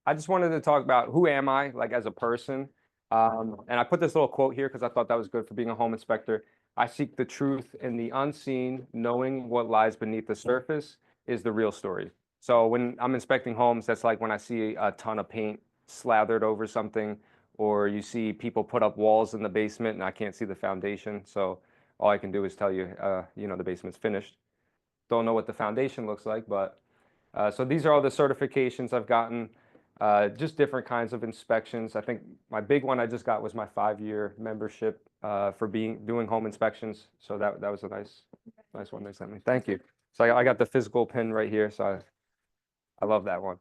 I just wanted to talk about who am I, like as a person. And I put this little quote here because I thought that was good for being a home inspector. I seek the truth in the unseen, knowing what lies beneath the surface is the real story. So when I'm inspecting homes, that's like when I see a ton of paint slathered over something, or you see people put up walls in the basement and I can't see the foundation. So all I can do is tell you, the basement's finished. Don't know what the foundation looks like, but so these are all the certifications I've gotten, just different kinds of inspections. I think my big one I just got was my 5-year membership for doing home inspections. So that was a nice one they sent me. Thank you. So I got the physical pin right here. So I love that one.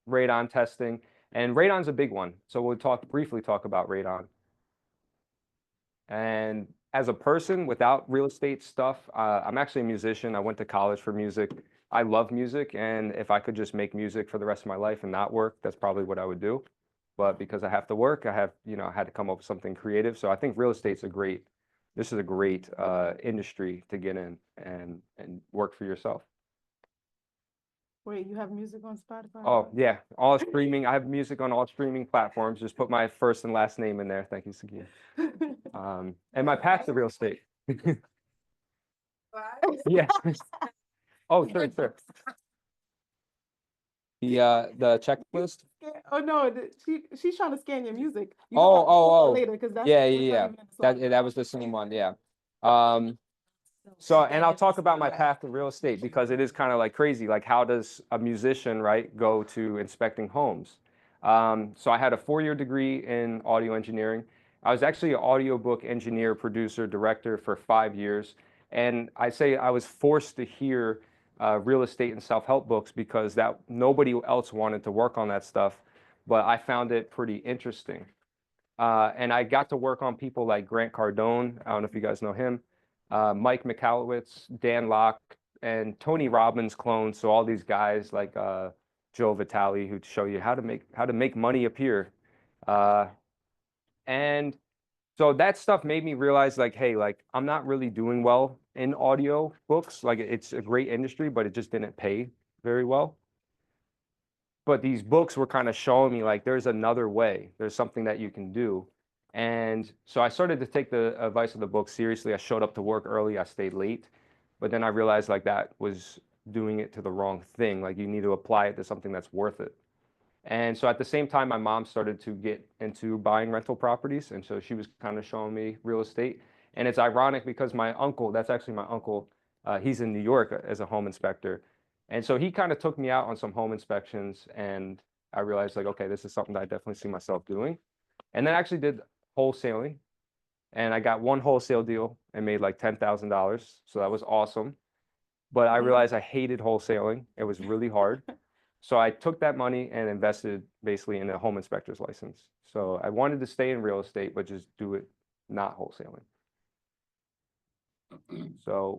Radon testing, and radon's a big one. So we'll briefly talk about radon. And as a person without real estate stuff, I'm actually a musician. I went to college for music. I love music, and if I could just make music for the rest of my life and not work, that's probably what I would do. But because I have to work, I had to come up with something creative. So I think real estate's this is a great industry to get in and work for yourself. Wait, you have music on Spotify? Oh yeah, all streaming. I have music on all streaming platforms. Just put my first and last name in there. Thank you, Sakia. And my path to real estate. Yeah. Oh, sure, sure. The checklist. Oh no, she's trying to scan your music. You Oh. later because that's Yeah, that's not yeah. even in the song. That was the same one. Yeah. So, and I'll talk about my path to real estate because it is kind of like crazy. Like, how does a musician, right, go to inspecting homes? So I had a 4-year degree in audio engineering. I was actually an audiobook engineer, producer, director for 5 years. And I say I was forced to hear real estate and self-help books because that nobody else wanted to work on that stuff. But I found it pretty interesting. And I got to work on people like Grant Cardone. I don't know if you guys know him. Mike Michalowicz, Dan Locke, and Tony Robbins clones. So all these guys like Joe Vitale who show you how to make money appear. And so that stuff made me realize like, hey, like I'm not really doing well in audio books. Like it's a great industry, but it just didn't pay very well. But these books were kind of showing me like there's another way. There's something that you can do. And so I started to take the advice of the book seriously. I showed up to work early, I stayed late. But then I realized like that was doing it to the wrong thing. Like you need to apply it to something that's worth it. And so at the same time, my mom started to get into buying rental properties. And so she was kind of showing me real estate. And it's ironic because my uncle, that's actually my uncle, he's in New York as a home inspector. And so he kind of took me out on some home inspections. And I realized like, okay, this is something that I definitely see myself doing. And then I actually did wholesaling. And I got one wholesale deal and made like $10,000. So that was awesome. But I realized I hated wholesaling. It was really hard. So I took that money and invested basically in a home inspector's license. So I wanted to stay in real estate, but just do it not wholesaling. So